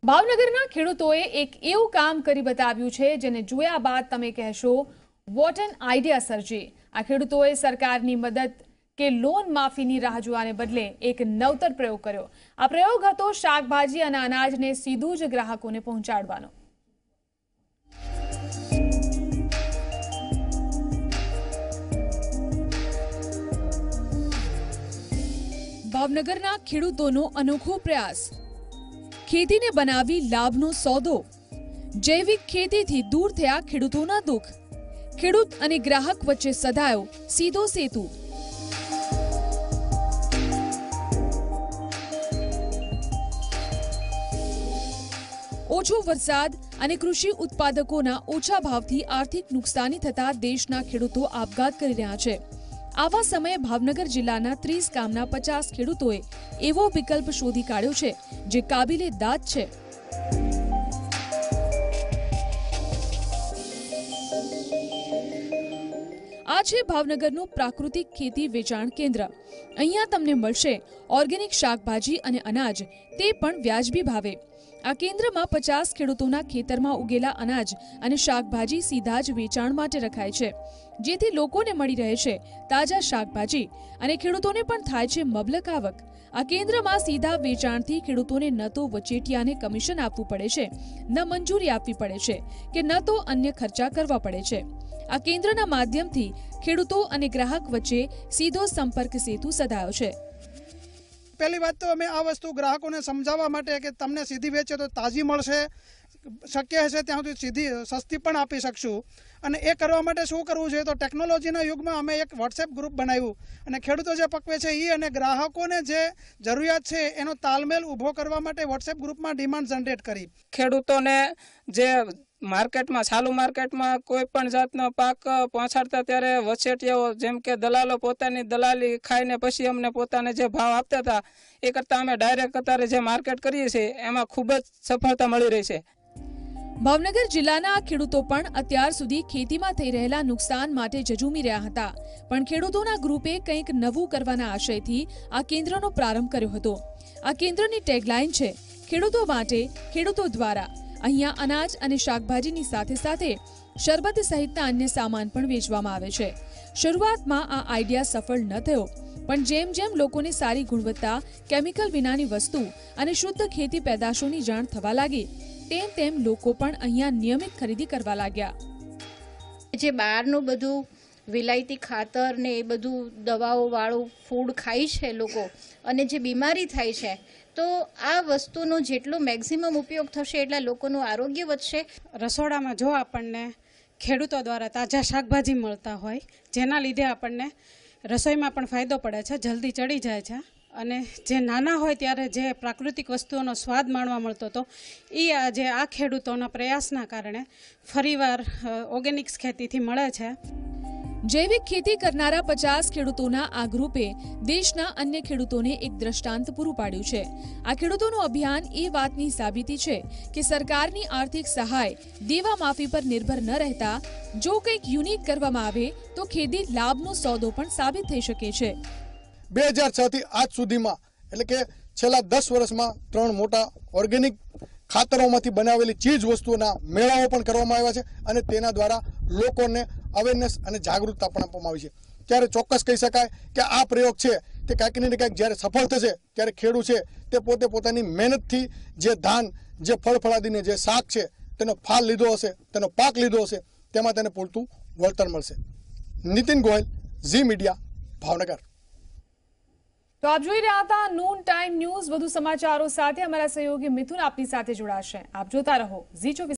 ભાવનગરના ખેડૂતોએ એક એવું કામ કરી બતાવ્યું છે જેને જોયા બાદ તમે કહેશો વોટ એન આઈડિયા સર્જી। આ ખેડૂતોએ સરકારની મદદ કે લોન માફીની રાહ જોવાને બદલે એક નવતર પ્રયોગ કર્યો। આ પ્રયોગ હતો શાકભાજી અને અનાજને સીધું જ ગ્રાહકોને પહોંચાડવાનો। ભાવનગરના ખેડૂતોનો અનોખો પ્રયાસ, ખેતીને બનાવી લાભનો સોદો। જૈવિક ખેતીથી દૂર થયા ખેડૂતોના દુઃખ, ખેડૂત અને ગ્રાહક વચ્ચે સધાયો સીધો સેતુ। ઓછો વરસાદ અને કૃષિ ઉત્પાદકોના ઓછા ભાવથી આર્થિક નુકસાની થતા દેશના ખેડૂતો આપઘાત કરી રહ્યા છે। આવા સમયે ભાવનગર જિલ્લાના 30 ગામના 50 ખેડૂતોએ એવો વિકલ્પ શોધી કાઢ્યો છે જે કાબિલે દાદ છે। આ છે ભાવનગરનું પ્રાકૃતિક ખેતી વેચાણ કેન્દ્ર। અહીંયા તમને મળશે ઓર્ગેનિક શાકભાજી અને અનાજ, તે પણ વ્યાજબી ભાવે। આ કેન્દ્રમાં 50 ખેડૂતોના ખેતરમાં ઉગેલા અનાજ અને શાકભાજી સીધા જ વેચાણ માટે રખાય છે, જેથી લોકોને મળી રહે છે તાજા શાકભાજી અને ખેડૂતોને પણ થાય છે મબલક આવક। આ કેન્દ્રમાં સીધા વેચાણથી ખેડૂતોને ન તો વચેટિયાને કમિશન આપવું પડે છે, ન મંજૂરી આપવી પડે છે કે ન તો અન્ય ખર્ચા કરવા પડે છે। આ કેન્દ્રના માધ્યમથી ખેડૂતો અને ગ્રાહક વચ્ચે સીધો સંપર્ક સેતુ સધાયો છે। पहली बात तो अमे आ वस्तु ग्राहकों ने समझावा माटे के तमने सीधी वेचे तो ताजी मळशे, शक्य हशे त्यां सुधी सीधी सस्ती पण आपी शकशुं। अने ए करवा माटे शुं करवुं जोईए तो टेक्नोलॉजीना युगमां अमे एक व्हाट्सएप ग्रुप बनाव्युं अने खेडूतो जे पकवे छे ई अने ग्राहकोने जे जरूरियात छे एनो तालमेल ऊभो करवा माटे व्हाट्सएप ग्रुपमां डिमांड जनरेट करी। खेडूतोने जे मार्केट में चालू मार्केट में कोई पण जातनो पाक पहोंचाडता त्यारे वचेटियाओ जेम के दलालो पोतानी दलाली खाईने पछी अमने पोताने जे भाव आपता था ए करता अमे डायरेक्ट अत्यारे जे मार्केट करीए छे एमां खूब ज सफलता मळी रही छे। ભાવનગર જિલ્લાના ખેડૂતો પણ અત્યાર સુધી ખેતીમાં થઈ રહેલા નુકસાન માટે જજુમી રહ્યા હતા, પણ ખેડૂતોના ગ્રુપે કંઈક નવું કરવાના આશયથી આ કેન્દ્રનો પ્રારંભ કર્યો હતો। આ કેન્દ્રની ટેગલાઇન છે ખેડૂતો માટે, ખેડૂતો દ્વારા। અહીંયા અનાજ અને શાકભાજીની સાથે સાથે શરબત સહિતના અન્ય સામાન પણ વેચવામાં આવે છે। શરૂઆતમાં આ આઈડિયા સફળ ન થયો, પણ જેમ જેમ લોકોને સારી ગુણવત્તા, કેમિકલ વિનાની વસ્તુ અને શુદ્ધ ખેતી પેદાશોની જાણ થવા લાગી, તેમ તેમ લોકો પણ અહીંયા નિયમિત ખરીદી કરવા लाग्યા। જે બહારનું બધું વિલાયતી ખાતર ને એ બધું દવાઓ વાળું ફૂડ ખાય છે લોકો, અને જે બીમારી થાય છે, તો આ વસ્તુનો જેટલો મેક્સિમમ ઉપયોગ થશે એટલા લોકોનું આરોગ્ય વધશે। રસોડામાં જો આપણને ખેડૂતો દ્વારા તાજા શાકભાજી મળતા હોય, જેના લીધે આપણને રસોઈમાં પણ ફાયદો પડે છે, જલ્દી ચડી જાય છે। અને જે નાના હોય ત્યારે જે પ્રાકૃતિક વસ્તુઓનો સ્વાદ માણવા મળતો હતો એ આજે આ ખેડૂતોના પ્રયાસના કારણે ફરીવાર ઓર્ગેનિક્સ ખેતીથી મળે છે। જૈવિક ખેતી કરનારા 50 ખેડૂતોના આ ગ્રુપે દેશના અન્ય ખેડૂતોને એક દ્રષ્ટાંત પૂરું પાડ્યું છે। આ ખેડૂતોનું અભિયાન એ વાતની સાબિતી છે કે સરકારની આર્થિક સહાય દેવા માફી પર નિર્ભર ન રહેતા જો કંઈક યુનિક કરવામાં આવે તો ખેતી લાભનો સોદો પણ સાબિત થઈ શકે છે। 2006 થી આજ સુધીમાં એટલે કે છેલ્લા 10 વર્ષમાં 3 મોટા ઓર્ગેનિક ખાતરોમાંથી બનાવેલી ચીજ વસ્તુઓના મેળાઓ પણ કરવામાં આવ્યા છે અને તેના દ્વારા લોકોને અવેરનેસ અને જાગૃતતા પણ આપવામાં આવી છે। ત્યારે ચોક્કસ કહી શકાય કે આ પ્રયોગ છે તે કાંઈક ને કાંઈક જ્યારે સફળ થશે ત્યારે ખેડૂત છે તે પોતે પોતાની મહેનતથી જે ધાન, જે ફળફળાદીને જે શાક છે તેનો ફાલ લીધો હશે, તેનો પાક લીધો હશે, તેમાં તેને પૂરતું વળતર મળશે। નીતિન ગોયલ, ઝી મીડિયા, ભાવનગર। તો આપ જોઈ રહ્યા હતા નૂન ટાઈમ ન્યૂઝ। વધુ સમાચારો સાથે અમારા સહયોગી મિથુન આપની સાથે જોડાશે। આપ જોતા રહો ઝી 24।